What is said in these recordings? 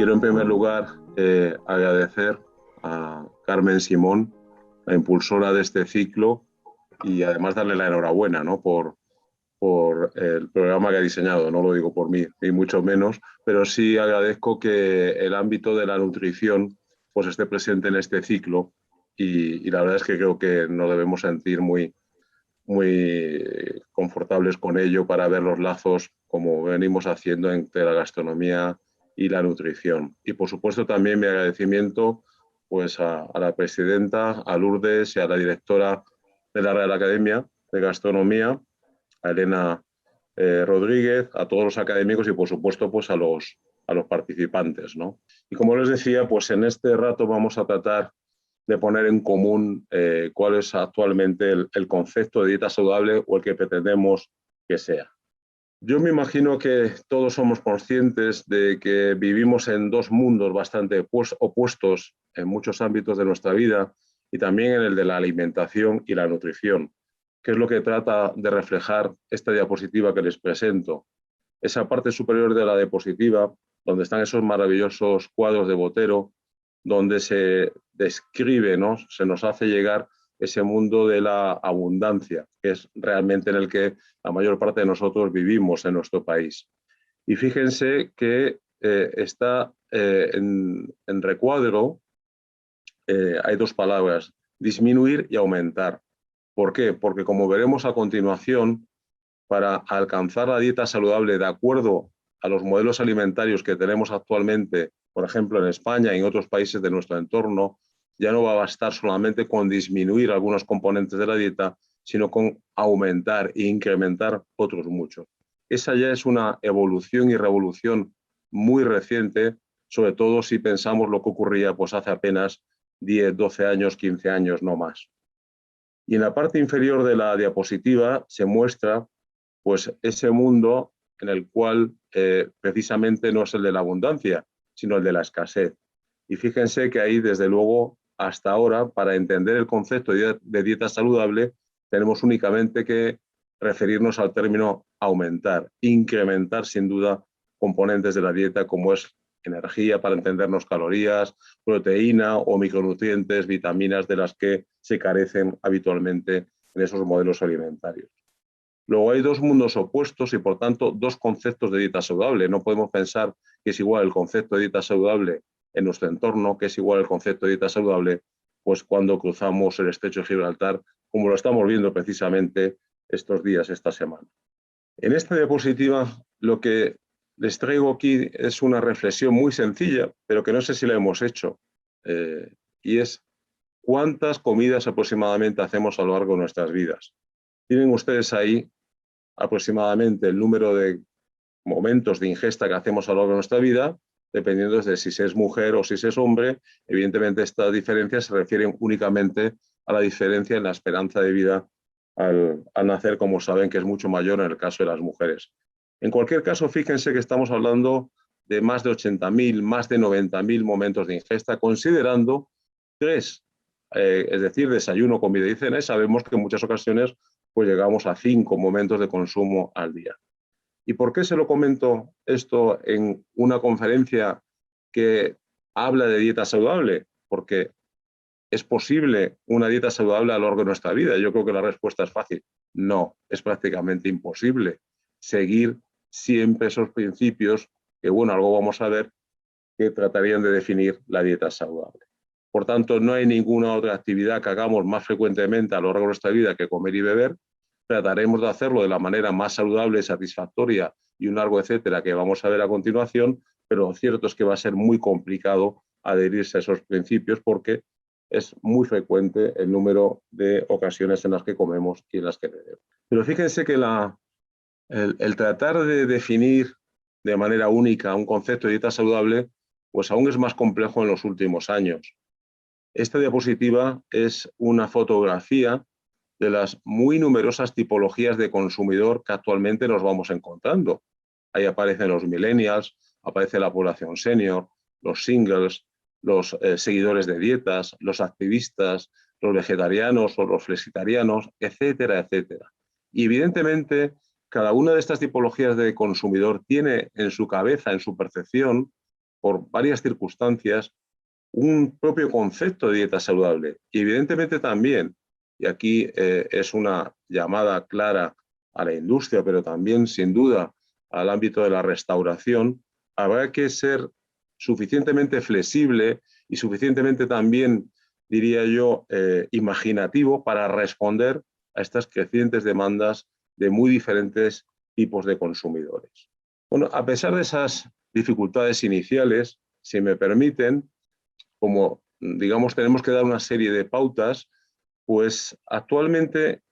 Quiero en primer lugar agradecer a Carmen Simón, la impulsora de este ciclo, y además darle la enhorabuena, ¿no?, por el programa que ha diseñado. No lo digo por mí, ni mucho menos, pero sí agradezco que el ámbito de la nutrición pues esté presente en este ciclo y la verdad es que creo que nos debemos sentir muy confortables con ello para ver los lazos, como venimos haciendo, entre la gastronomía y la nutrición. Y por supuesto también mi agradecimiento pues a la presidenta, a Lourdes y a la directora de la Real Academia de Gastronomía, a Elena Rodríguez, a todos los académicos y por supuesto pues a los participantes, ¿no? Y como les decía, pues en este rato vamos a tratar de poner en común cuál es actualmente el concepto de dieta saludable o el que pretendemos que sea. Yo me imagino que todos somos conscientes de que vivimos en dos mundos bastante opuestos en muchos ámbitos de nuestra vida y también en el de la alimentación y la nutrición, que es lo que trata de reflejar esta diapositiva que les presento. Esa parte superior de la diapositiva, donde están esos maravillosos cuadros de Botero, donde se describe, ¿no?, se nos hace llegar ese mundo de la abundancia, que es realmente en el que la mayor parte de nosotros vivimos en nuestro país. Y fíjense que está en recuadro, hay dos palabras, disminuir y aumentar. ¿Por qué? Porque como veremos a continuación, para alcanzar la dieta saludable de acuerdo a los modelos alimentarios que tenemos actualmente, por ejemplo, en España y en otros países de nuestro entorno, ya no va a bastar solamente con disminuir algunos componentes de la dieta, sino con aumentar e incrementar otros muchos. Esa ya es una evolución y revolución muy reciente, sobre todo si pensamos lo que ocurría pues hace apenas 10, 12 años, 15 años, no más. Y en la parte inferior de la diapositiva se muestra pues ese mundo en el cual precisamente no es el de la abundancia, sino el de la escasez. Y fíjense que ahí, desde luego, hasta ahora, para entender el concepto de dieta saludable, tenemos únicamente que referirnos al término aumentar, incrementar, sin duda, componentes de la dieta, como es energía, para entendernos calorías, proteína o micronutrientes, vitaminas de las que se carecen habitualmente en esos modelos alimentarios. Luego hay dos mundos opuestos y, por tanto, dos conceptos de dieta saludable. No podemos pensar que es igual el concepto de dieta saludable en nuestro entorno, que es igual el concepto de dieta saludable pues cuando cruzamos el estrecho de Gibraltar, como lo estamos viendo precisamente estos días, esta semana. En esta diapositiva lo que les traigo aquí es una reflexión muy sencilla, pero que no sé si la hemos hecho, y es cuántas comidas aproximadamente hacemos a lo largo de nuestras vidas. Tienen ustedes ahí aproximadamente el número de momentos de ingesta que hacemos a lo largo de nuestra vida, dependiendo de si se es mujer o si se es hombre. Evidentemente, estas diferencias se refieren únicamente a la diferencia en la esperanza de vida al nacer, como saben, que es mucho mayor en el caso de las mujeres. En cualquier caso, fíjense que estamos hablando de más de 80.000, más de 90.000 momentos de ingesta, considerando tres, es decir, desayuno, comida y cena, y sabemos que en muchas ocasiones pues llegamos a 5 momentos de consumo al día. ¿Y por qué se lo comento esto en una conferencia que habla de dieta saludable? Porque ¿es posible una dieta saludable a lo largo de nuestra vida? Yo creo que la respuesta es fácil. No, es prácticamente imposible seguir siempre esos principios que, bueno, algo vamos a ver, que tratarían de definir la dieta saludable. Por tanto, no hay ninguna otra actividad que hagamos más frecuentemente a lo largo de nuestra vida que comer y beber. Trataremos de hacerlo de la manera más saludable, satisfactoria y un largo etcétera que vamos a ver a continuación, pero lo cierto es que va a ser muy complicado adherirse a esos principios porque es muy frecuente el número de ocasiones en las que comemos y en las que bebemos. Pero fíjense que el tratar de definir de manera única un concepto de dieta saludable pues aún es más complejo en los últimos años. Esta diapositiva es una fotografía de las muy numerosas tipologías de consumidor que actualmente nos vamos encontrando. Ahí aparecen los millennials, aparece la población senior, los singles, los seguidores de dietas, los activistas, los vegetarianos o los flexitarianos, etcétera, etcétera. Y evidentemente, cada una de estas tipologías de consumidor tiene en su cabeza, en su percepción, por varias circunstancias, un propio concepto de dieta saludable. Y evidentemente también, y aquí es una llamada clara a la industria, pero también sin duda al ámbito de la restauración, habrá que ser suficientemente flexible y suficientemente también, diría yo, imaginativo para responder a estas crecientes demandas de muy diferentes tipos de consumidores. Bueno, a pesar de esas dificultades iniciales, si me permiten, como digamos tenemos que dar una serie de pautas, pues actualmente,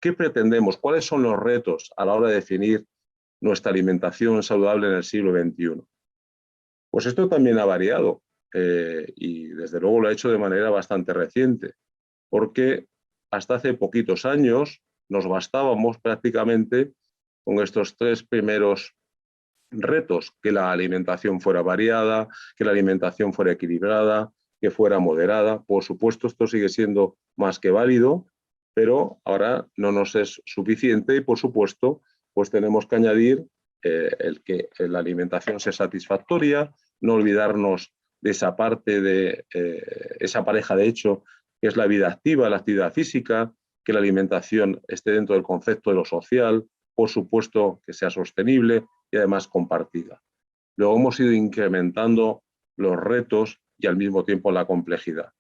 ¿qué pretendemos? ¿Cuáles son los retos a la hora de definir nuestra alimentación saludable en el siglo XXI? Pues esto también ha variado y desde luego lo ha hecho de manera bastante reciente, porque hasta hace poquitos años nos bastábamos prácticamente con estos tres primeros retos: que la alimentación fuera variada, que la alimentación fuera equilibrada, que fuera moderada. Por supuesto, esto sigue siendo más que válido, pero ahora no nos es suficiente y, por supuesto, pues tenemos que añadir el que la alimentación sea satisfactoria, no olvidarnos de esa parte de esa pareja de hecho que es la vida activa, la actividad física, que la alimentación esté dentro del concepto de lo social, por supuesto que sea sostenible y además compartida. Luego hemos ido incrementando los retos y al mismo tiempo la complejidad.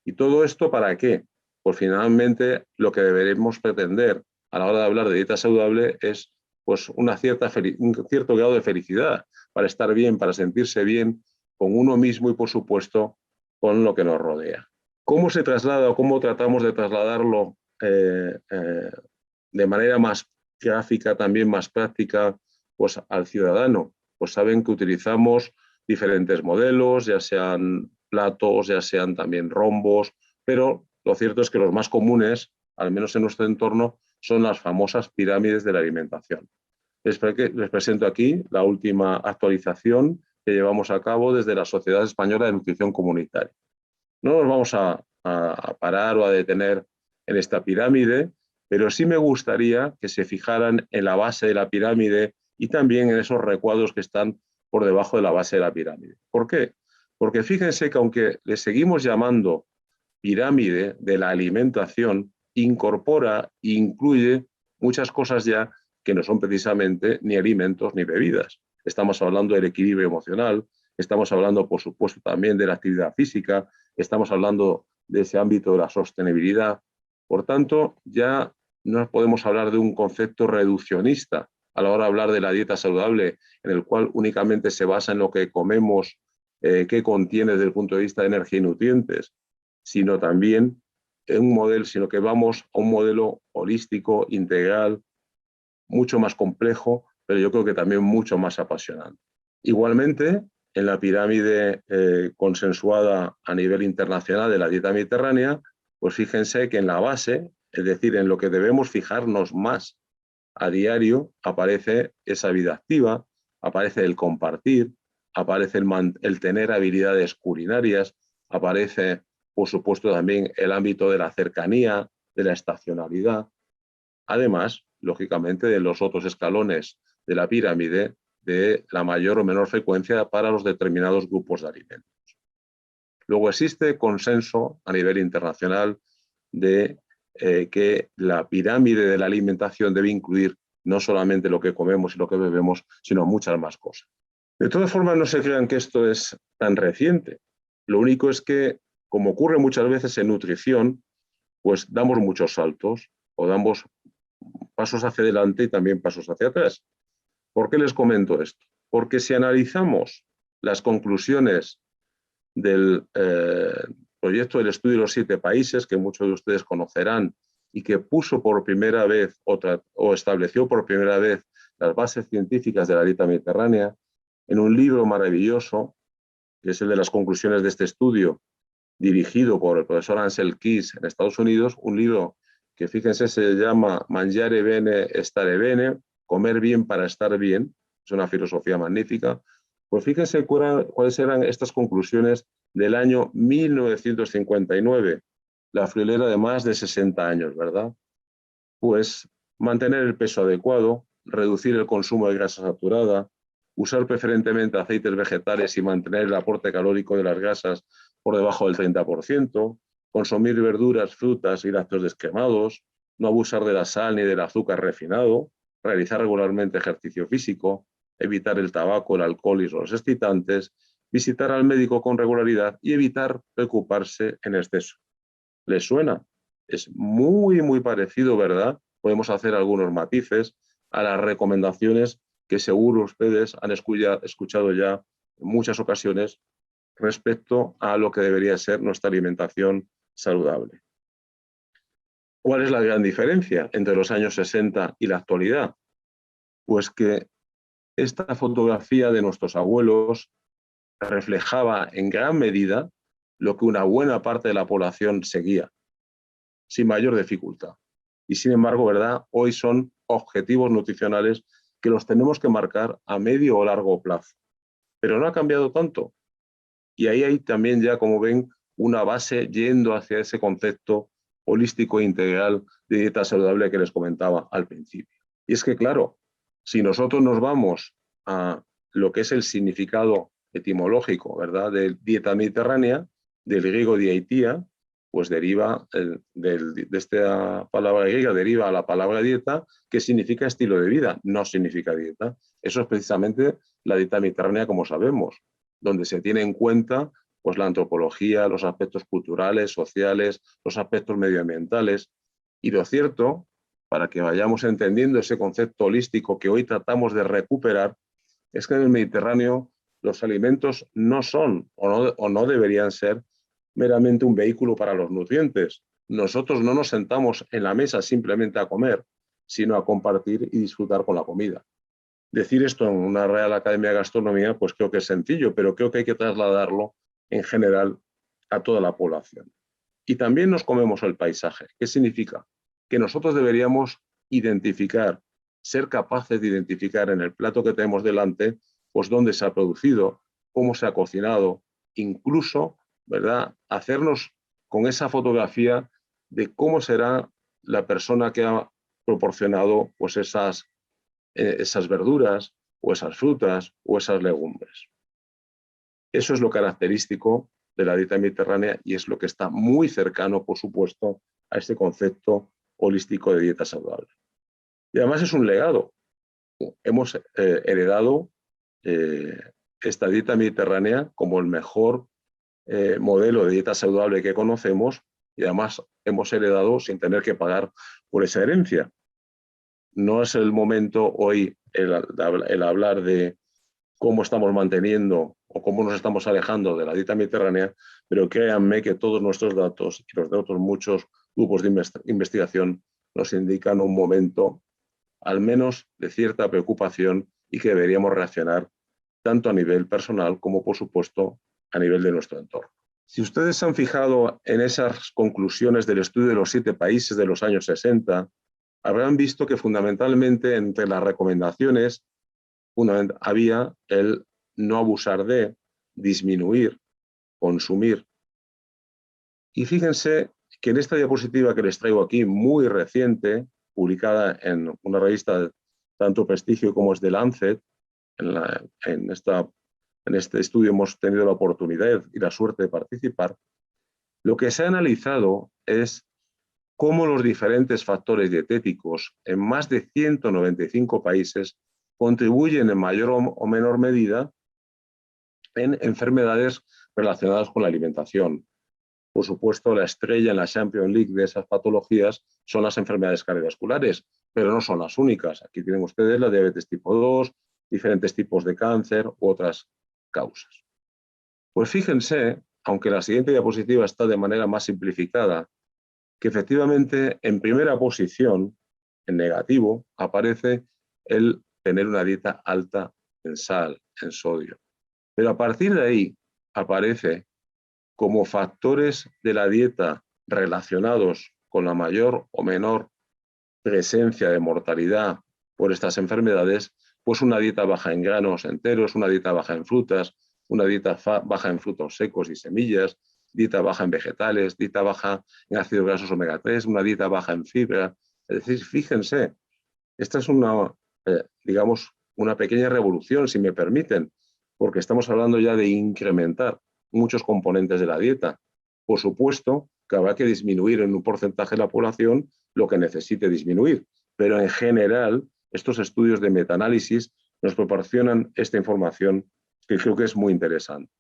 ¿Y todo esto para qué? Pues finalmente lo que deberemos pretender a la hora de hablar de dieta saludable es pues un cierto grado de felicidad, para estar bien, para sentirse bien con uno mismo y por supuesto con lo que nos rodea. ¿Cómo se traslada o cómo tratamos de trasladarlo de manera más gráfica, también más práctica, pues al ciudadano? Pues saben que utilizamos diferentes modelos, ya sean platos, ya sean también rombos, pero lo cierto es que los más comunes, al menos en nuestro entorno, son las famosas pirámides de la alimentación. Les presento aquí la última actualización que llevamos a cabo desde la Sociedad Española de Nutrición Comunitaria. No nos vamos a parar o a detener en esta pirámide, pero sí me gustaría que se fijaran en la base de la pirámide y también en esos recuadros que están por debajo de la base de la pirámide. ¿Por qué? Porque fíjense que aunque le seguimos llamando pirámide de la alimentación, incorpora e incluye muchas cosas ya que no son precisamente ni alimentos ni bebidas. Estamos hablando del equilibrio emocional, estamos hablando, por supuesto, también de la actividad física, estamos hablando de ese ámbito de la sostenibilidad. Por tanto, ya no podemos hablar de un concepto reduccionista a la hora de hablar de la dieta saludable, en el cual únicamente se basa en lo que comemos, qué contiene desde el punto de vista de energía y nutrientes, sino también sino que vamos a un modelo holístico, integral, mucho más complejo, pero yo creo que también mucho más apasionante. Igualmente, en la pirámide consensuada a nivel internacional de la dieta mediterránea, pues fíjense que en la base, es decir, en lo que debemos fijarnos más a diario, aparece esa vida activa, aparece el compartir, aparece el tener habilidades culinarias, aparece, por supuesto, también el ámbito de la cercanía, de la estacionalidad, además, lógicamente, de los otros escalones de la pirámide de la mayor o menor frecuencia para los determinados grupos de alimentos. Luego existe consenso a nivel internacional de que la pirámide de la alimentación debe incluir no solamente lo que comemos y lo que bebemos, sino muchas más cosas. De todas formas, no se crean que esto es tan reciente. Lo único es que, como ocurre muchas veces en nutrición, pues damos muchos saltos o damos pasos hacia adelante y también pasos hacia atrás. ¿Por qué les comento esto? Porque si analizamos las conclusiones del proyecto del estudio de los 7 países, que muchos de ustedes conocerán y que puso por primera vez o estableció por primera vez las bases científicas de la dieta mediterránea, en un libro maravilloso, que es el de las conclusiones de este estudio, dirigido por el profesor Ansel Keys en Estados Unidos, un libro que, fíjense, se llama Mangiare bene, stare bene, comer bien para estar bien, es una filosofía magnífica. Pues fíjense cuáles eran estas conclusiones del año 1959, la friolera de más de 60 años, ¿verdad? Pues mantener el peso adecuado, reducir el consumo de grasa saturada, usar preferentemente aceites vegetales y mantener el aporte calórico de las grasas por debajo del 30%, consumir verduras, frutas y lácteos descremados, no abusar de la sal ni del azúcar refinado, realizar regularmente ejercicio físico, evitar el tabaco, el alcohol y los excitantes, visitar al médico con regularidad y evitar preocuparse en exceso. ¿Les suena? Es muy parecido, ¿verdad? Podemos hacer algunos matices a las recomendaciones que seguro ustedes han escuchado ya en muchas ocasiones respecto a lo que debería ser nuestra alimentación saludable. ¿Cuál es la gran diferencia entre los años 60 y la actualidad? Pues que esta fotografía de nuestros abuelos reflejaba en gran medida lo que una buena parte de la población seguía, sin mayor dificultad. Y sin embargo, ¿verdad? Hoy son objetivos nutricionales que los tenemos que marcar a medio o largo plazo. Pero no ha cambiado tanto. Y ahí hay también ya, como ven, una base yendo hacia ese concepto holístico e integral de dieta saludable que les comentaba al principio. Y es que, claro, si nosotros nos vamos a lo que es el significado etimológico, ¿verdad?, de dieta mediterránea, del griego dietía, pues deriva, de esta palabra griega deriva a la palabra dieta, que significa estilo de vida, no significa dieta. Eso es precisamente la dieta mediterránea, como sabemos, donde se tiene en cuenta pues, la antropología, los aspectos culturales, sociales, los aspectos medioambientales. Y lo cierto, para que vayamos entendiendo ese concepto holístico que hoy tratamos de recuperar, es que en el Mediterráneo los alimentos no son o no deberían ser meramente un vehículo para los nutrientes. Nosotros no nos sentamos en la mesa simplemente a comer, sino a compartir y disfrutar con la comida. Decir esto en una Real Academia de Gastronomía, pues creo que es sencillo, pero creo que hay que trasladarlo en general a toda la población. Y también nos comemos el paisaje. ¿Qué significa? Que nosotros deberíamos identificar, ser capaces de identificar en el plato que tenemos delante, pues dónde se ha producido, cómo se ha cocinado, incluso, ¿verdad?, hacernos con esa fotografía de cómo será la persona que ha proporcionado pues esas verduras o esas frutas o esas legumbres. Eso es lo característico de la dieta mediterránea y es lo que está muy cercano, por supuesto, a este concepto holístico de dieta saludable. Y además es un legado. Hemos heredado esta dieta mediterránea como el mejor modelo de dieta saludable que conocemos y además hemos heredado sin tener que pagar por esa herencia. No es el momento hoy el hablar de cómo estamos manteniendo o cómo nos estamos alejando de la dieta mediterránea, pero créanme que todos nuestros datos y los de otros muchos grupos de investigación nos indican un momento, al menos, de cierta preocupación y que deberíamos reaccionar tanto a nivel personal como, por supuesto, a nivel de nuestro entorno. Si ustedes se han fijado en esas conclusiones del estudio de los 7 países de los años 60, habrán visto que fundamentalmente entre las recomendaciones había el no abusar de, disminuir, consumir. Y fíjense que en esta diapositiva que les traigo aquí, muy reciente, publicada en una revista de tanto prestigio como es The Lancet, en este estudio hemos tenido la oportunidad y la suerte de participar, lo que se ha analizado es cómo los diferentes factores dietéticos en más de 195 países contribuyen en mayor o menor medida en enfermedades relacionadas con la alimentación. Por supuesto, la estrella en la Champions League de esas patologías son las enfermedades cardiovasculares, pero no son las únicas. Aquí tienen ustedes la diabetes tipo 2, diferentes tipos de cáncer u otras causas. Pues fíjense, aunque la siguiente diapositiva está de manera más simplificada, que efectivamente en primera posición, en negativo, aparece el tener una dieta alta en sal, en sodio. Pero a partir de ahí aparece como factores de la dieta relacionados con la mayor o menor presencia de mortalidad por estas enfermedades, pues una dieta baja en granos enteros, una dieta baja en frutas, una dieta baja en frutos secos y semillas, dieta baja en vegetales, dieta baja en ácidos grasos omega 3, una dieta baja en fibra. Es decir, fíjense, esta es una una pequeña revolución, si me permiten, porque estamos hablando ya de incrementar muchos componentes de la dieta. Por supuesto que habrá que disminuir en un porcentaje de la población lo que necesite disminuir, pero en general estos estudios de metaanálisis nos proporcionan esta información que creo que es muy interesante.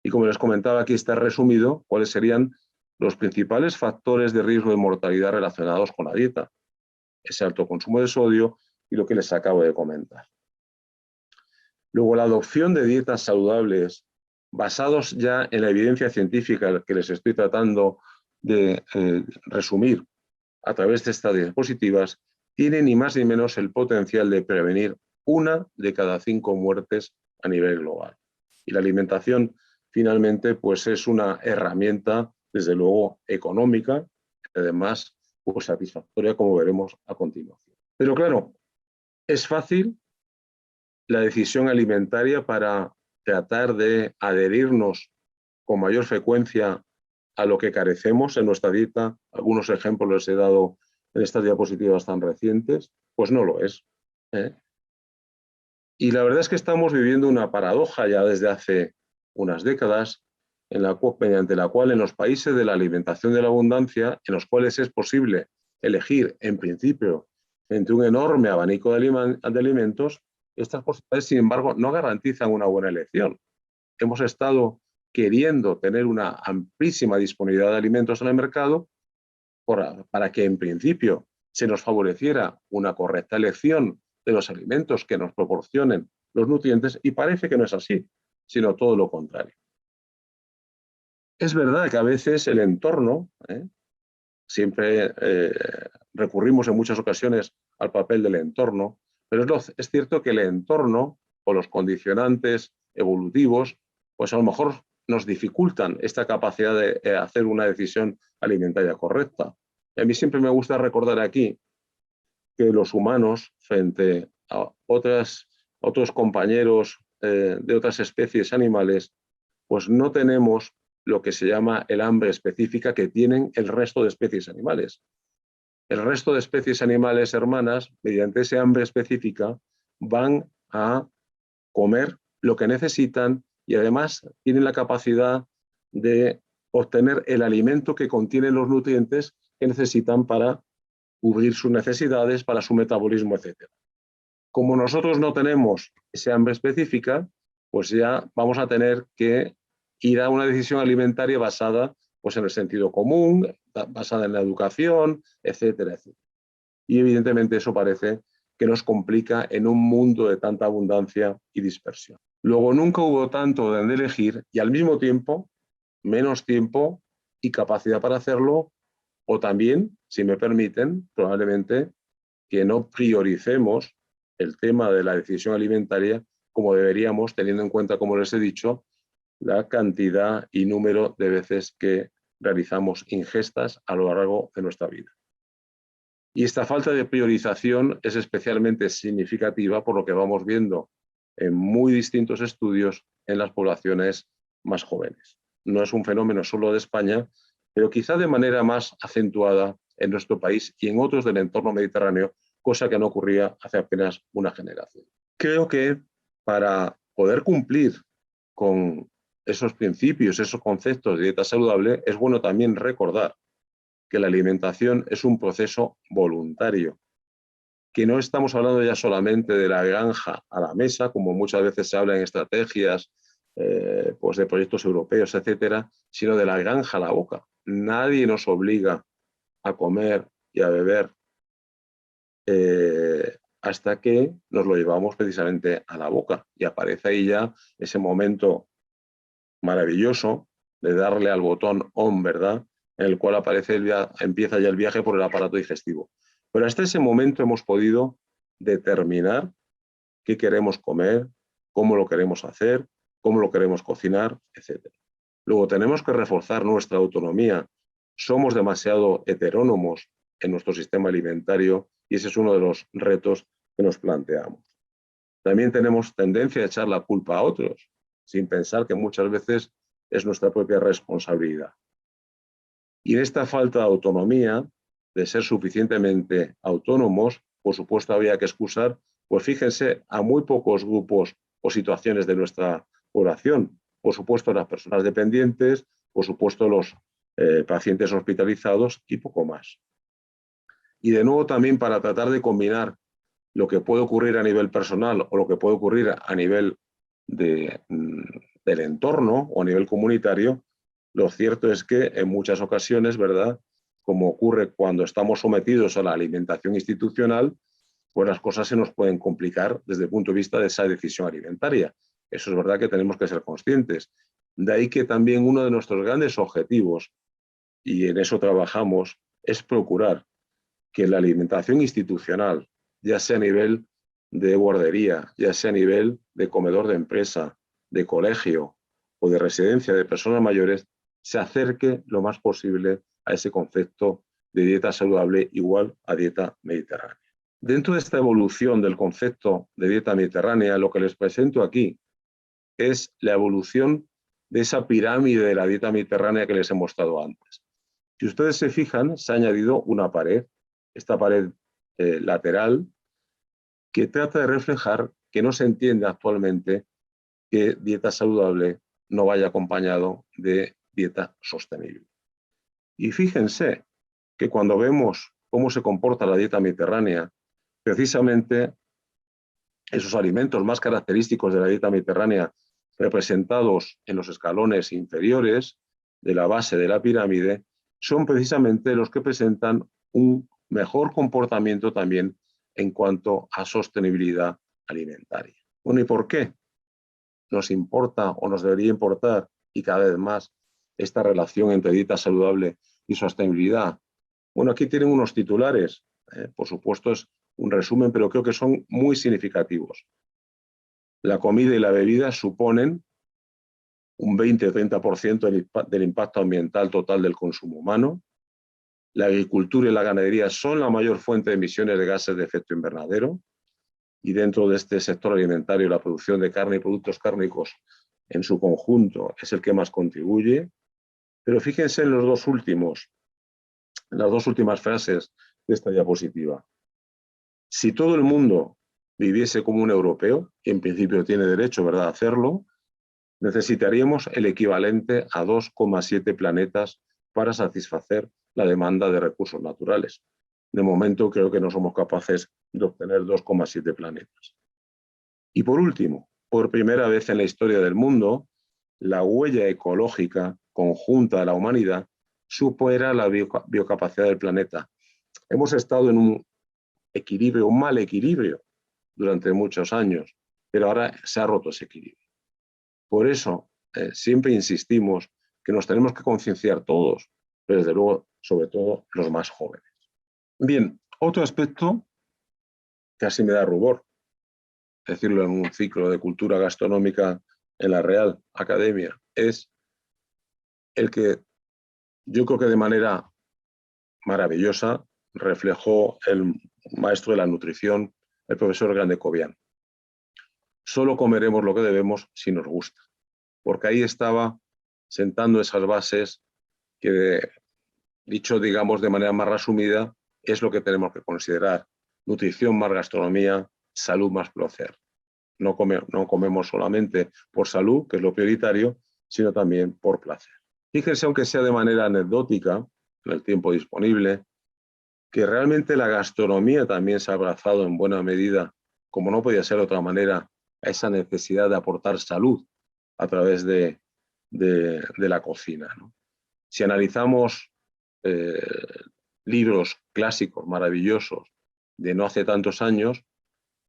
Y como les comentaba, aquí está resumido cuáles serían los principales factores de riesgo de mortalidad relacionados con la dieta, ese alto consumo de sodio y lo que les acabo de comentar. Luego, la adopción de dietas saludables basados ya en la evidencia científica que les estoy tratando de resumir a través de estas diapositivas, tiene ni más ni menos el potencial de prevenir 1 de cada 5 muertes a nivel global. Y la alimentación, finalmente, pues es una herramienta, desde luego, económica, además, pues satisfactoria, como veremos a continuación. Pero claro, es fácil la decisión alimentaria para tratar de adherirnos con mayor frecuencia a lo que carecemos en nuestra dieta. Algunos ejemplos les he dado en estas diapositivas tan recientes, pues no lo es. Y la verdad es que estamos viviendo una paradoja ya desde hace unas décadas, mediante la cual en los países de la alimentación de la abundancia, en los cuales es posible elegir, en principio, entre un enorme abanico de alimentos, estas posibilidades, sin embargo, no garantizan una buena elección. Hemos estado queriendo tener una amplísima disponibilidad de alimentos en el mercado para que, en principio, se nos favoreciera una correcta elección de los alimentos que nos proporcionen los nutrientes, y parece que no es así, sino todo lo contrario. Es verdad que a veces el entorno, siempre recurrimos en muchas ocasiones al papel del entorno, pero es cierto que el entorno o los condicionantes evolutivos, pues a lo mejor nos dificultan esta capacidad de hacer una decisión alimentaria correcta. Y a mí siempre me gusta recordar aquí que los humanos, frente a otros compañeros de otras especies animales, pues no tenemos lo que se llama el hambre específica que tienen el resto de especies animales. El resto de especies animales hermanas, mediante ese hambre específica, van a comer lo que necesitan y además tienen la capacidad de obtener el alimento que contiene los nutrientes que necesitan para cubrir sus necesidades, para su metabolismo, etc. Como nosotros no tenemos ese hambre específica, pues ya vamos a tener que ir a una decisión alimentaria basada pues, en el sentido común, basada en la educación, etcétera, etcétera. Y evidentemente eso parece que nos complica en un mundo de tanta abundancia y dispersión. Luego nunca hubo tanto de elegir y al mismo tiempo menos tiempo y capacidad para hacerlo, o también, si me permiten, probablemente que no prioricemos el tema de la decisión alimentaria como deberíamos, teniendo en cuenta, como les he dicho, la cantidad y número de veces que realizamos ingestas a lo largo de nuestra vida. Y esta falta de priorización es especialmente significativa por lo que vamos viendo en muy distintos estudios en las poblaciones más jóvenes. No es un fenómeno solo de España, pero quizá de manera más acentuada en nuestro país y en otros del entorno mediterráneo, cosa que no ocurría hace apenas una generación. Creo que para poder cumplir con esos principios, esos conceptos de dieta saludable, es bueno también recordar que la alimentación es un proceso voluntario, que no estamos hablando ya solamente de la granja a la mesa, como muchas veces se habla en estrategias pues de proyectos europeos, etcétera, sino de la granja a la boca. Nadie nos obliga a comer y a beber hasta que nos lo llevamos precisamente a la boca. Y aparece ahí ya ese momento maravilloso de darle al botón on, ¿verdad?, en el cual empieza ya el viaje por el aparato digestivo. Pero hasta ese momento hemos podido determinar qué queremos comer, cómo lo queremos hacer, cómo lo queremos cocinar, etc. Luego tenemos que reforzar nuestra autonomía. Somos demasiado heterónomos en nuestro sistema alimentario y ese es uno de los retos que nos planteamos. También tenemos tendencia a echar la culpa a otros, sin pensar que muchas veces es nuestra propia responsabilidad. Y en esta falta de autonomía, de ser suficientemente autónomos, por supuesto había que excusar Pues fíjense, a muy pocos grupos o situaciones de nuestra población. Por supuesto, las personas dependientes, por supuesto, los pacientes hospitalizados y poco más. Y de nuevo también para tratar de combinar lo que puede ocurrir a nivel personal o lo que puede ocurrir a nivel del entorno o a nivel comunitario, lo cierto es que en muchas ocasiones, ¿verdad?, como ocurre cuando estamos sometidos a la alimentación institucional, pues las cosas se nos pueden complicar desde el punto de vista de esa decisión alimentaria. Eso es verdad que tenemos que ser conscientes. De ahí que también uno de nuestros grandes objetivos, y en eso trabajamos, es procurar que la alimentación institucional, ya sea a nivel de guardería, ya sea a nivel de comedor de empresa, de colegio o de residencia de personas mayores, se acerque lo más posible a ese concepto de dieta saludable igual a dieta mediterránea. Dentro de esta evolución del concepto de dieta mediterránea, lo que les presento aquí es la evolución de esa pirámide de la dieta mediterránea que les he mostrado antes. Si ustedes se fijan, se ha añadido una pared, esta pared lateral, que trata de reflejar que no se entiende actualmente que dieta saludable no vaya acompañado de dieta sostenible. Y fíjense que cuando vemos cómo se comporta la dieta mediterránea, precisamente esos alimentos más característicos de la dieta mediterránea, representados en los escalones inferiores de la base de la pirámide, son precisamente los que presentan un mejor comportamiento también en cuanto a sostenibilidad alimentaria. Bueno, ¿y por qué nos importa o nos debería importar y cada vez más esta relación entre dieta saludable y sostenibilidad? Bueno, aquí tienen unos titulares, por supuesto es un resumen, pero creo que son muy significativos. La comida y la bebida suponen un 20-30% del impacto ambiental total del consumo humano. La agricultura y la ganadería son la mayor fuente de emisiones de gases de efecto invernadero. Y dentro de este sector alimentario, la producción de carne y productos cárnicos en su conjunto es el que más contribuye. Pero fíjense en las dos últimas frases de esta diapositiva. Si todo el mundo viviese como un europeo, y en principio tiene derecho, ¿verdad?, a hacerlo, necesitaríamos el equivalente a 2,7 planetas para satisfacer la demanda de recursos naturales. De momento creo que no somos capaces de obtener 2,7 planetas. Y por último, por primera vez en la historia del mundo, la huella ecológica conjunta de la humanidad supera la biocapacidad del planeta. Hemos estado en un equilibrio, un mal equilibrio durante muchos años, pero ahora se ha roto ese equilibrio. Por eso siempre insistimos que nos tenemos que concienciar todos, pero desde luego, sobre todo, los más jóvenes. Bien, otro aspecto, casi me da rubor decirlo en un ciclo de cultura gastronómica en la Real Academia, es el que yo creo que de manera maravillosa reflejó el maestro de la nutrición, el profesor Grande-Cobian. Solo comeremos lo que debemos si nos gusta, porque ahí estaba sentando esas bases que, dicho, digamos, de manera más resumida, es lo que tenemos que considerar. Nutrición más gastronomía, salud más placer. No comemos solamente por salud, que es lo prioritario, sino también por placer. Fíjense, aunque sea de manera anecdótica, en el tiempo disponible, que realmente la gastronomía también se ha abrazado en buena medida, como no podía ser de otra manera, a esa necesidad de aportar salud a través de la cocina, ¿no? Si analizamos libros clásicos maravillosos de no hace tantos años,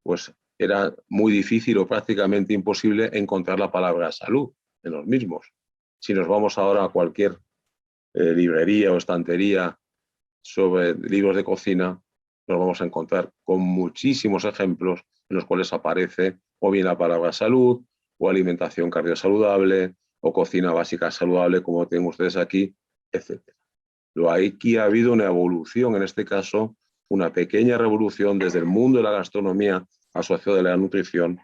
pues era muy difícil o prácticamente imposible encontrar la palabra salud en los mismos. Si nos vamos ahora a cualquier librería o estantería sobre libros de cocina, nos vamos a encontrar con muchísimos ejemplos en los cuales aparece o bien la palabra salud, o alimentación cardiosaludable, o cocina básica saludable, como tienen ustedes aquí, etc. Aquí ha habido una evolución, en este caso, una pequeña revolución desde el mundo de la gastronomía asociado a la nutrición,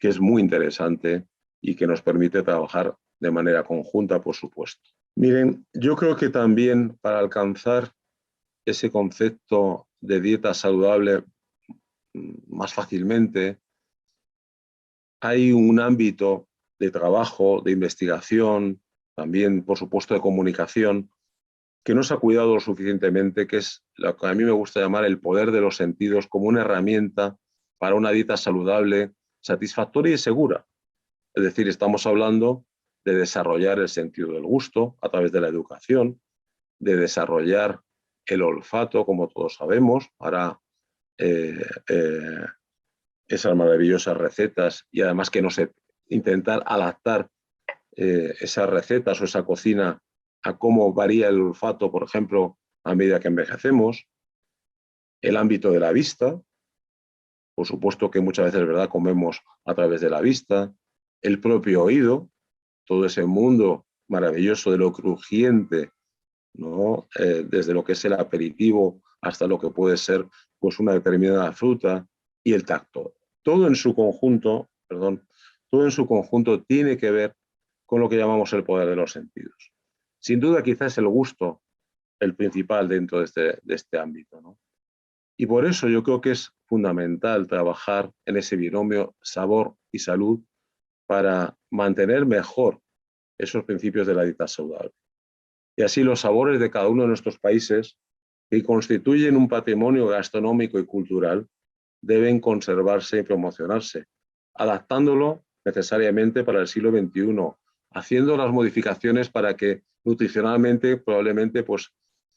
que es muy interesante y que nos permite trabajar de manera conjunta, por supuesto. Miren, yo creo que también para alcanzar ese concepto de dieta saludable más fácilmente. Hay un ámbito de trabajo, de investigación, también, por supuesto, de comunicación, que no se ha cuidado lo suficientemente, que es lo que a mí me gusta llamar el poder de los sentidos como una herramienta para una dieta saludable, satisfactoria y segura. Es decir, estamos hablando de desarrollar el sentido del gusto a través de la educación, de desarrollar el olfato, como todos sabemos, para eh, eh, esas maravillosas recetas y además que no se intentar adaptar esas recetas o esa cocina a cómo varía el olfato, por ejemplo, a medida que envejecemos, el ámbito de la vista, por supuesto que muchas veces, ¿verdad?, comemos a través de la vista, el propio oído, todo ese mundo maravilloso de lo crujiente, ¿no? Desde lo que es el aperitivo hasta lo que puede ser pues, una determinada fruta y el tacto. Todo en su conjunto, perdón, todo en su conjunto tiene que ver con lo que llamamos el poder de los sentidos. Sin duda, quizás el gusto el principal dentro de este ámbito, ¿no? Y por eso yo creo que es fundamental trabajar en ese binomio sabor y salud para mantener mejor esos principios de la dieta saludable. Y así los sabores de cada uno de nuestros países, que constituyen un patrimonio gastronómico y cultural, deben conservarse y promocionarse, adaptándolo necesariamente para el siglo XXI, haciendo las modificaciones para que nutricionalmente probablemente pues,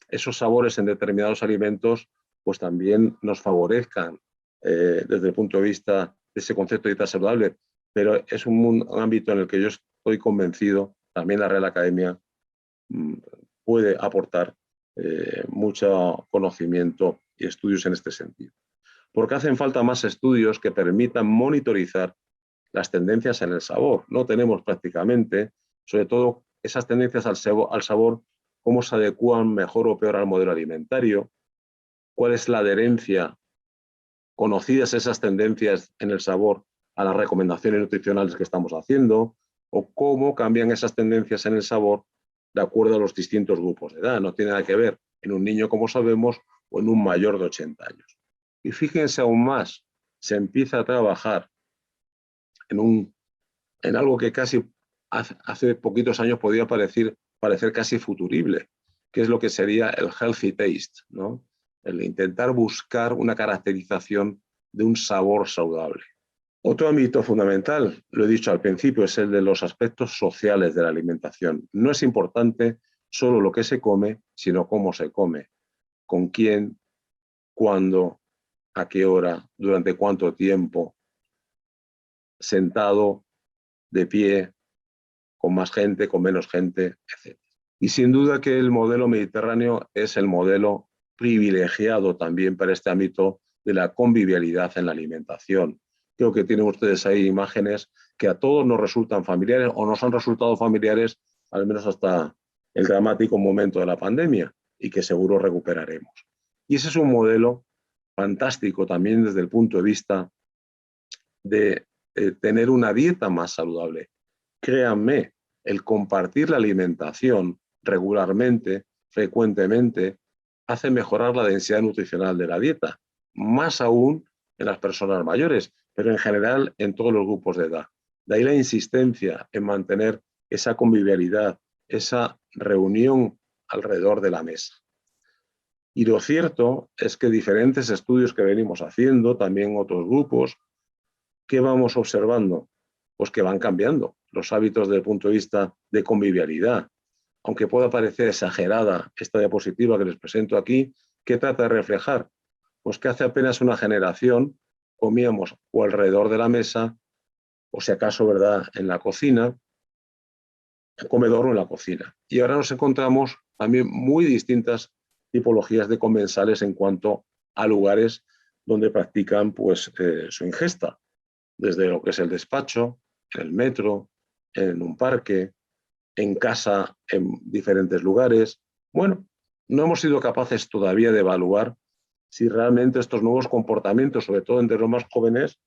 esos sabores en determinados alimentos pues, también nos favorezcan desde el punto de vista de ese concepto de dieta saludable. Pero es un ámbito en el que yo estoy convencido, también la Real Academia puede aportar mucho conocimiento y estudios en este sentido. Porque hacen falta más estudios que permitan monitorizar las tendencias en el sabor. No tenemos prácticamente, sobre todo, esas tendencias al sabor, cómo se adecúan mejor o peor al modelo alimentario, cuál es la adherencia, conocidas esas tendencias en el sabor a las recomendaciones nutricionales que estamos haciendo, o cómo cambian esas tendencias en el sabor de acuerdo a los distintos grupos de edad. No tiene nada que ver en un niño, como sabemos, o en un mayor de 80 años. Y fíjense aún más, se empieza a trabajar en algo que casi hace poquitos años podía parecer casi futurible, que es lo que sería el healthy taste, ¿no? El intentar buscar una caracterización de un sabor saludable. Otro ámbito fundamental, lo he dicho al principio, es el de los aspectos sociales de la alimentación. No es importante solo lo que se come, sino cómo se come, con quién, cuándo, a qué hora, durante cuánto tiempo, sentado, de pie, con más gente, con menos gente, etc. Y sin duda que el modelo mediterráneo es el modelo privilegiado también para este ámbito de la convivialidad en la alimentación. Creo que tienen ustedes ahí imágenes que a todos nos resultan familiares o nos han resultado familiares, al menos hasta el dramático momento de la pandemia, y que seguro recuperaremos. Y ese es un modelo fantástico también desde el punto de vista de tener una dieta más saludable. Créanme, el compartir la alimentación regularmente, frecuentemente, hace mejorar la densidad nutricional de la dieta, más aún en las personas mayores, pero en general en todos los grupos de edad. De ahí la insistencia en mantener esa convivialidad, esa reunión alrededor de la mesa. Y lo cierto es que diferentes estudios que venimos haciendo, también otros grupos, ¿qué vamos observando? Pues que van cambiando los hábitos desde el punto de vista de convivialidad. Aunque pueda parecer exagerada esta diapositiva que les presento aquí, ¿qué trata de reflejar? Pues que hace apenas una generación comíamos o alrededor de la mesa, o si acaso, ¿verdad?, en la cocina, en el comedor o en la cocina. Y ahora nos encontramos también muy distintas tipologías de comensales en cuanto a lugares donde practican pues, su ingesta, desde lo que es el despacho, en el metro, en un parque, en casa, en diferentes lugares. Bueno, no hemos sido capaces todavía de evaluar si realmente estos nuevos comportamientos, sobre todo entre los más jóvenes,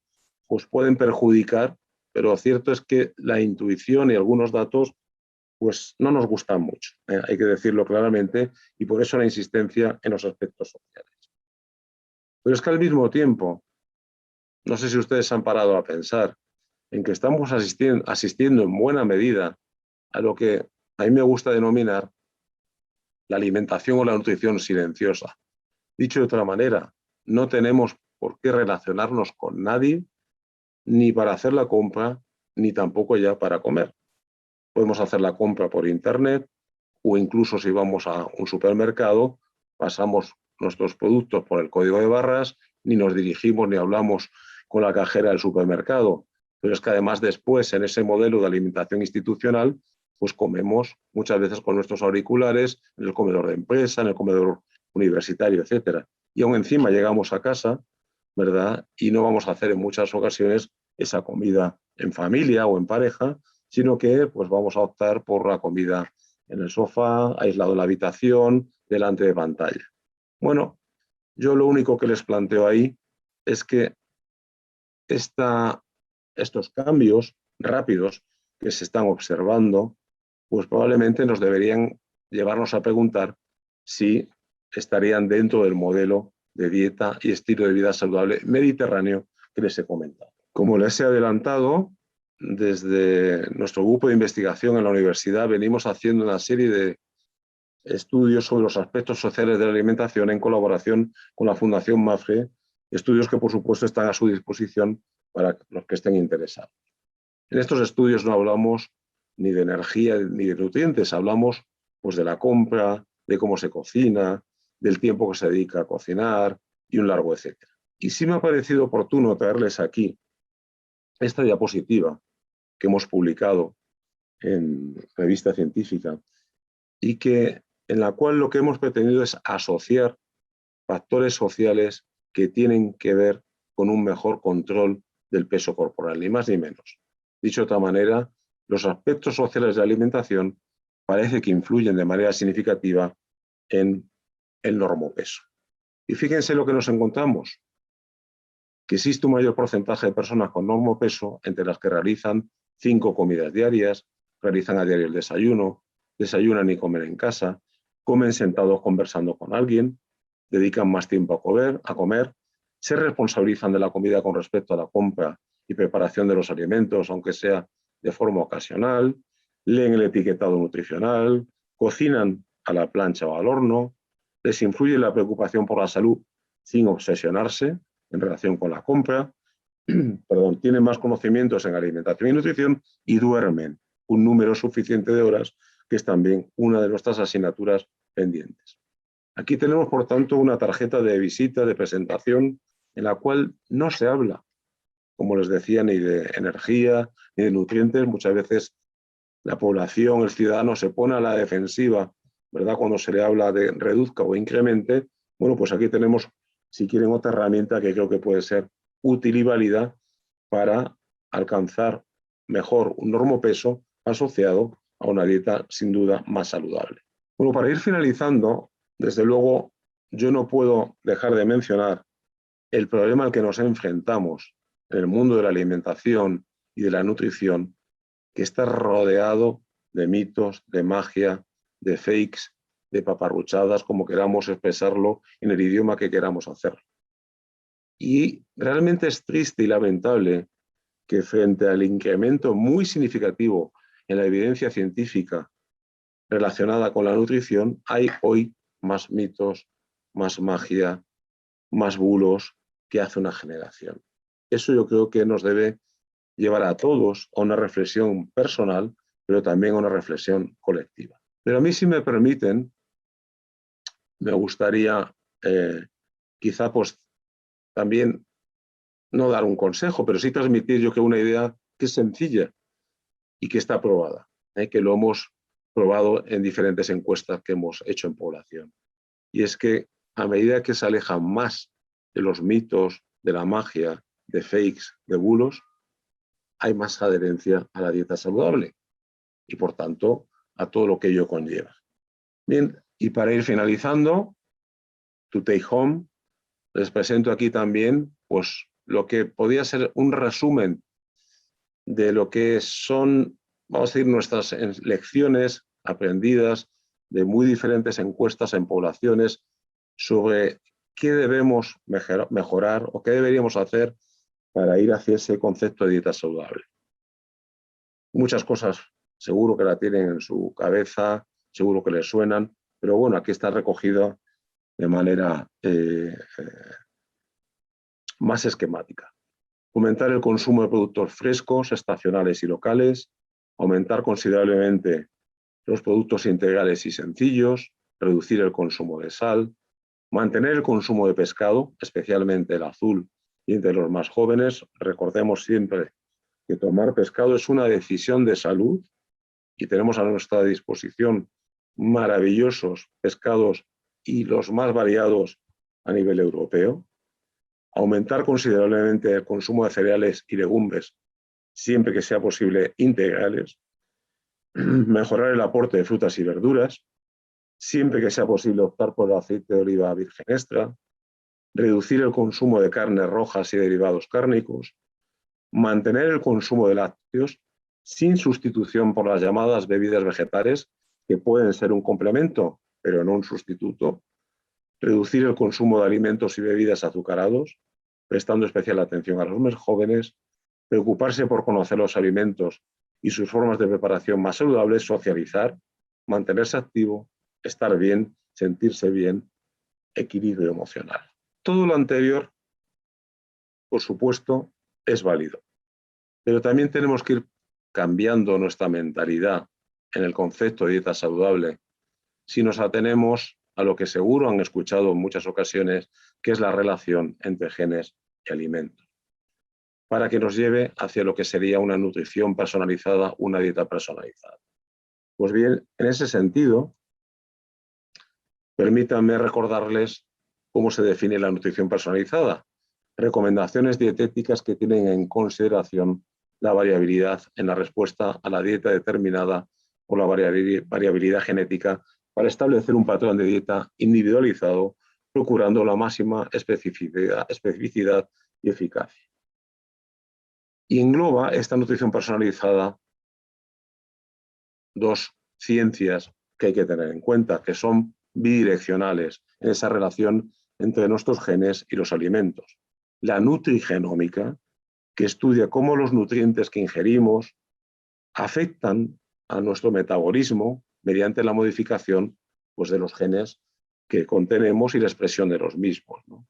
pues pueden perjudicar, pero lo cierto es que la intuición y algunos datos pues no nos gustan mucho, hay que decirlo claramente, y por eso la insistencia en los aspectos sociales. Pero es que al mismo tiempo no sé si ustedes han parado a pensar en que estamos asistiendo en buena medida a lo que a mí me gusta denominar la alimentación o la nutrición silenciosa. Dicho de otra manera, no tenemos por qué relacionarnos con nadie, ni para hacer la compra, ni tampoco ya para comer. Podemos hacer la compra por internet o incluso si vamos a un supermercado, pasamos nuestros productos por el código de barras, ni nos dirigimos ni hablamos con la cajera del supermercado. Pero es que además después, en ese modelo de alimentación institucional, pues comemos muchas veces con nuestros auriculares, en el comedor de empresa, en el comedor universitario, etcétera. Y aún encima llegamos a casa, ¿verdad? Y no vamos a hacer en muchas ocasiones esa comida en familia o en pareja, sino que pues vamos a optar por la comida en el sofá, aislado en la habitación, delante de pantalla. Bueno, yo lo único que les planteo ahí es que estos cambios rápidos que se están observando, pues probablemente nos deberían llevarnos a preguntar si estarían dentro del modelo de dieta y estilo de vida saludable mediterráneo que les he comentado. Como les he adelantado, desde nuestro grupo de investigación en la universidad venimos haciendo una serie de estudios sobre los aspectos sociales de la alimentación en colaboración con la Fundación MAFRE, estudios que por supuesto están a su disposición para los que estén interesados. En estos estudios no hablamos ni de energía ni de nutrientes, hablamos pues de la compra, de cómo se cocina, del tiempo que se dedica a cocinar y un largo etcétera. Y sí me ha parecido oportuno traerles aquí esta diapositiva que hemos publicado en revista científica y en la cual lo que hemos pretendido es asociar factores sociales que tienen que ver con un mejor control del peso corporal, ni más ni menos. Dicho de otra manera, los aspectos sociales de la alimentación parece que influyen de manera significativa en el normopeso. Y fíjense lo que nos encontramos, que existe un mayor porcentaje de personas con normopeso entre las que realizan 5 comidas diarias, realizan a diario el desayuno, desayunan y comen en casa, comen sentados conversando con alguien, dedican más tiempo a comer, se responsabilizan de la comida con respecto a la compra y preparación de los alimentos, aunque sea de forma ocasional, leen el etiquetado nutricional, cocinan a la plancha o al horno, les influye la preocupación por la salud sin obsesionarse en relación con la compra, tienen más conocimientos en alimentación y nutrición y duermen un número suficiente de horas, que es también una de nuestras asignaturas pendientes. Aquí tenemos, por tanto, una tarjeta de visita, de presentación, en la cual no se habla, como les decía, ni de energía, ni de nutrientes. Muchas veces la población, el ciudadano, se pone a la defensiva, ¿verdad?, cuando se le habla de reduzca o incremente. Bueno, pues aquí tenemos, si quieren, otra herramienta que creo que puede ser útil y válida para alcanzar mejor un normopeso asociado a una dieta sin duda más saludable. Bueno, para ir finalizando, desde luego yo no puedo dejar de mencionar el problema al que nos enfrentamos en el mundo de la alimentación y de la nutrición, que está rodeado de mitos, de magia, de fakes, de paparruchadas, como queramos expresarlo en el idioma que queramos hacerlo. Y realmente es triste y lamentable que frente al incremento muy significativo en la evidencia científica relacionada con la nutrición, hay hoy más mitos, más magia, más bulos que hace una generación. Eso yo creo que nos debe llevar a todos a una reflexión personal, pero también a una reflexión colectiva. Pero a mí, si me permiten, me gustaría quizá pues también no dar un consejo, pero sí transmitir yo creo una idea que es sencilla y que está probada, que lo hemos probado en diferentes encuestas que hemos hecho en población. Y es que a medida que se alejan más de los mitos, de la magia, de fakes, de bulos, hay más adherencia a la dieta saludable y, por tanto, a todo lo que ello conlleva. Bien, y para ir finalizando, to take home, les presento aquí también pues, lo que podría ser un resumen de lo que son, vamos a decir, nuestras lecciones aprendidas de muy diferentes encuestas en poblaciones sobre qué debemos mejorar o qué deberíamos hacer para ir hacia ese concepto de dieta saludable. Muchas cosas seguro que la tienen en su cabeza, seguro que les suenan, pero bueno, aquí está recogido de manera más esquemática. Aumentar el consumo de productos frescos, estacionales y locales, aumentar considerablemente los productos integrales y sencillos, reducir el consumo de sal, mantener el consumo de pescado, especialmente el azul, y entre los más jóvenes. Recordemos siempre que tomar pescado es una decisión de salud y tenemos a nuestra disposición maravillosos pescados y los más variados a nivel europeo. Aumentar considerablemente el consumo de cereales y legumbres, siempre que sea posible integrales. Mejorar el aporte de frutas y verduras, siempre que sea posible optar por el aceite de oliva virgen extra. Reducir el consumo de carnes rojas y derivados cárnicos. Mantener el consumo de lácteos sin sustitución por las llamadas bebidas vegetales, que pueden ser un complemento, pero no un sustituto. Reducir el consumo de alimentos y bebidas azucarados, prestando especial atención a los más jóvenes. Preocuparse por conocer los alimentos y sus formas de preparación más saludables, socializar, mantenerse activo, estar bien, sentirse bien, equilibrio emocional. Todo lo anterior, por supuesto, es válido, pero también tenemos que ir cambiando nuestra mentalidad en el concepto de dieta saludable si nos atenemos a lo que seguro han escuchado en muchas ocasiones, que es la relación entre genes y alimentos, para que nos lleve hacia lo que sería una nutrición personalizada, una dieta personalizada. Pues bien, en ese sentido, permítanme recordarles cómo se define la nutrición personalizada. Recomendaciones dietéticas que tienen en consideración la variabilidad en la respuesta a la dieta determinada o la variabilidad genética para establecer un patrón de dieta individualizado, procurando la máxima especificidad y eficacia. Y engloba esta nutrición personalizada dos ciencias que hay que tener en cuenta, que son bidireccionales en esa relación entre nuestros genes y los alimentos. La nutrigenómica, que estudia cómo los nutrientes que ingerimos afectan a nuestro metabolismo mediante la modificación, pues, de los genes que contenemos y la expresión de los mismos, ¿no?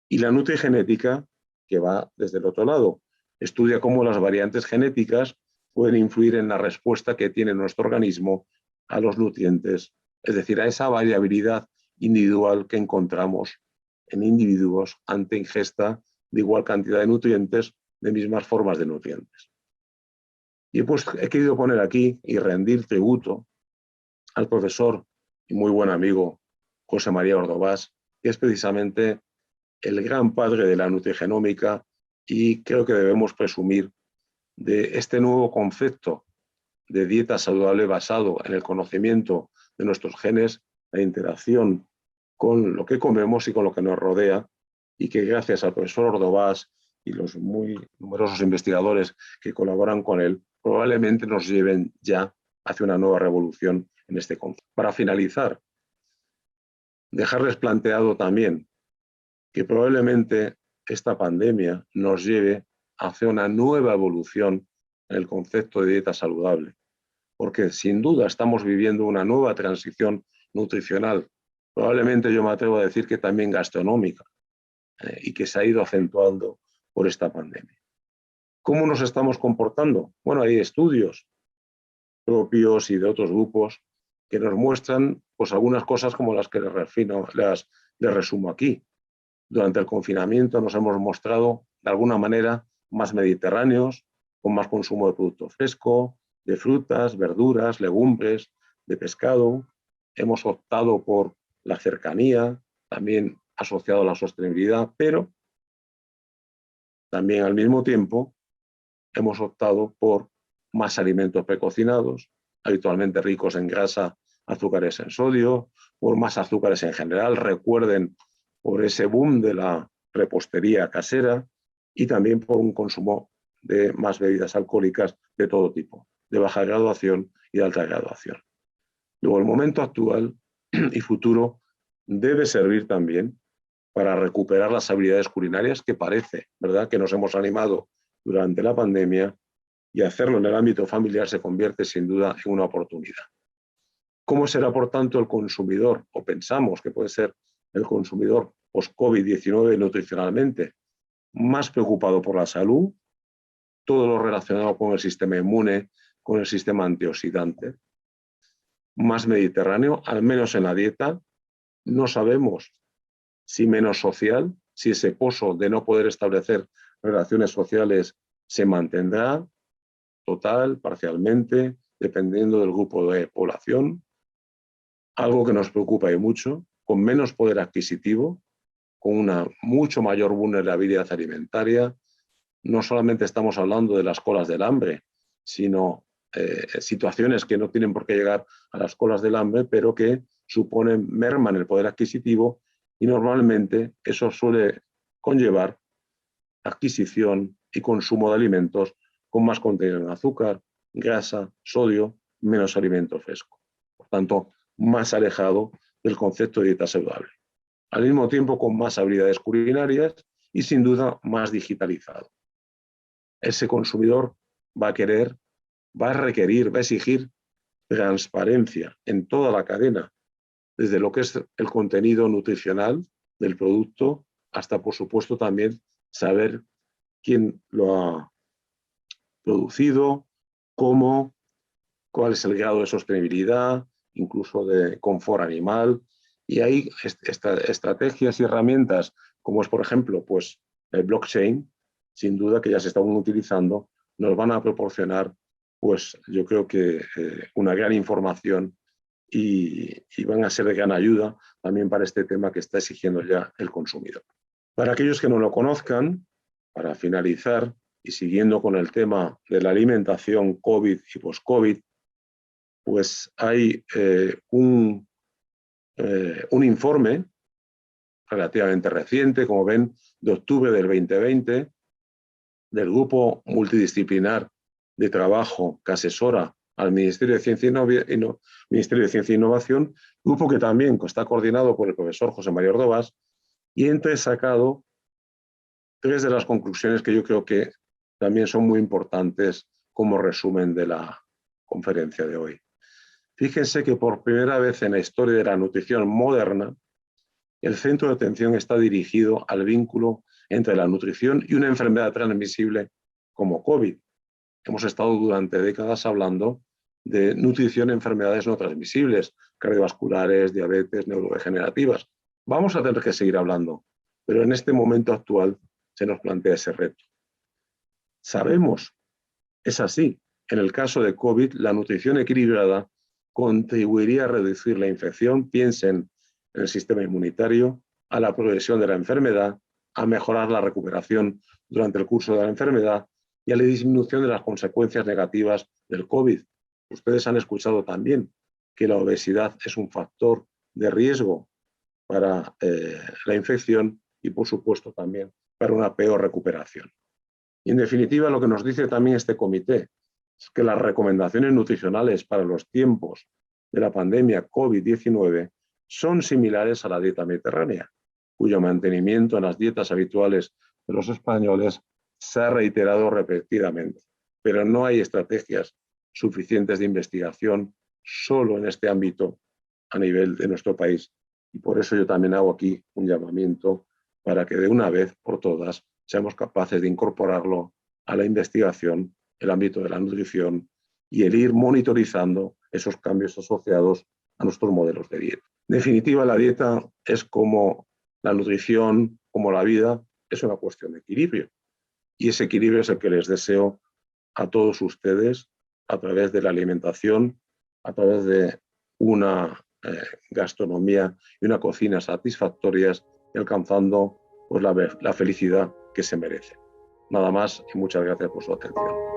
Y la nutrigenética, que va desde el otro lado, estudia cómo las variantes genéticas pueden influir en la respuesta que tiene nuestro organismo a los nutrientes, es decir, a esa variabilidad individual que encontramos en individuos ante ingesta de igual cantidad de nutrientes, de mismas formas de nutrientes. Y pues he querido poner aquí y rendir tributo al profesor y muy buen amigo José María Ordovás, que es precisamente el gran padre de la nutrigenómica, y creo que debemos presumir de este nuevo concepto de dieta saludable basado en el conocimiento de nuestros genes, la interacción con lo que comemos y con lo que nos rodea, y que gracias al profesor Ordovás y los muy numerosos investigadores que colaboran con él, probablemente nos lleven ya hacia una nueva revolución en este concepto. Para finalizar, dejarles planteado también que probablemente esta pandemia nos lleve hacia una nueva evolución en el concepto de dieta saludable, porque sin duda estamos viviendo una nueva transición nutricional, probablemente yo me atrevo a decir que también gastronómica, y que se ha ido acentuando por esta pandemia. ¿Cómo nos estamos comportando? Bueno, hay estudios propios y de otros grupos que nos muestran, pues, algunas cosas como las que les resumo aquí. Durante el confinamiento nos hemos mostrado de alguna manera más mediterráneos, con más consumo de producto fresco, de frutas, verduras, legumbres, de pescado. Hemos optado por la cercanía, también asociado a la sostenibilidad, pero también al mismo tiempo hemos optado por más alimentos precocinados, habitualmente ricos en grasa, azúcares en sodio, por más azúcares en general. Recuerden, por ese boom de la repostería casera, y también por un consumo de más bebidas alcohólicas de todo tipo, de baja graduación y de alta graduación. Luego, el momento actual y futuro debe servir también para recuperar las habilidades culinarias que parece, ¿verdad?, que nos hemos animado durante la pandemia, y hacerlo en el ámbito familiar se convierte sin duda en una oportunidad. ¿Cómo será, por tanto, el consumidor, o pensamos que puede ser el consumidor post-COVID-19 nutricionalmente? Más preocupado por la salud, todo lo relacionado con el sistema inmune, con el sistema antioxidante, más mediterráneo, al menos en la dieta. No sabemos si menos social, si ese pozo de no poder establecer relaciones sociales se mantendrá, total, parcialmente, dependiendo del grupo de población. Algo que nos preocupa y mucho, con menos poder adquisitivo, con una mucho mayor vulnerabilidad alimentaria. No solamente estamos hablando de las colas del hambre, sino situaciones que no tienen por qué llegar a las colas del hambre, pero que suponen merma en el poder adquisitivo, y normalmente eso suele conllevar adquisición y consumo de alimentos con más contenido en azúcar, grasa, sodio, menos alimento fresco. Por tanto, más alejado del concepto de dieta saludable. Al mismo tiempo, con más habilidades culinarias y sin duda más digitalizado. Ese consumidor va a querer, va a requerir, va a exigir transparencia en toda la cadena, desde lo que es el contenido nutricional del producto hasta, por supuesto, también saber quién lo ha producido, cómo, cuál es el grado de sostenibilidad, incluso de confort animal. Y hay estrategias y herramientas, como es, por ejemplo, pues, el blockchain, sin duda que ya se están utilizando, nos van a proporcionar, pues, yo creo que una gran información y van a ser de gran ayuda también para este tema que está exigiendo ya el consumidor. Para aquellos que no lo conozcan, para finalizar y siguiendo con el tema de la alimentación COVID y post-COVID, pues hay un informe relativamente reciente, como ven, de octubre del 2020, del grupo multidisciplinar de trabajo que asesora al Ministerio de Ciencia e Innovación, grupo que también está coordinado por el profesor José María Ordovás, y he sacado tres de las conclusiones que yo creo que también son muy importantes como resumen de la conferencia de hoy. Fíjense que por primera vez en la historia de la nutrición moderna, el centro de atención está dirigido al vínculo entre la nutrición y una enfermedad transmisible como COVID. Hemos estado durante décadas hablando de nutrición en enfermedades no transmisibles, cardiovasculares, diabetes, neurodegenerativas. Vamos a tener que seguir hablando, pero en este momento actual se nos plantea ese reto. Sabemos, es así, en el caso de COVID, la nutrición equilibrada contribuiría a reducir la infección, piensen en el sistema inmunitario, a la progresión de la enfermedad, a mejorar la recuperación durante el curso de la enfermedad y a la disminución de las consecuencias negativas del COVID. Ustedes han escuchado también que la obesidad es un factor de riesgo para la infección y, por supuesto, también para una peor recuperación. Y, en definitiva, lo que nos dice también este comité es que las recomendaciones nutricionales para los tiempos de la pandemia COVID-19 son similares a la dieta mediterránea, cuyo mantenimiento en las dietas habituales de los españoles se ha reiterado repetidamente. Pero no hay estrategias suficientes de investigación solo en este ámbito a nivel de nuestro país. Y por eso yo también hago aquí un llamamiento para que de una vez por todas seamos capaces de incorporarlo a la investigación, el ámbito de la nutrición y el ir monitorizando esos cambios asociados a nuestros modelos de dieta. En definitiva, la dieta es como la nutrición, como la vida, es una cuestión de equilibrio. Y ese equilibrio es el que les deseo a todos ustedes a través de la alimentación, a través de una gastronomía y una cocina satisfactorias y alcanzando pues, la felicidad que se merece. Nada más y muchas gracias por su atención.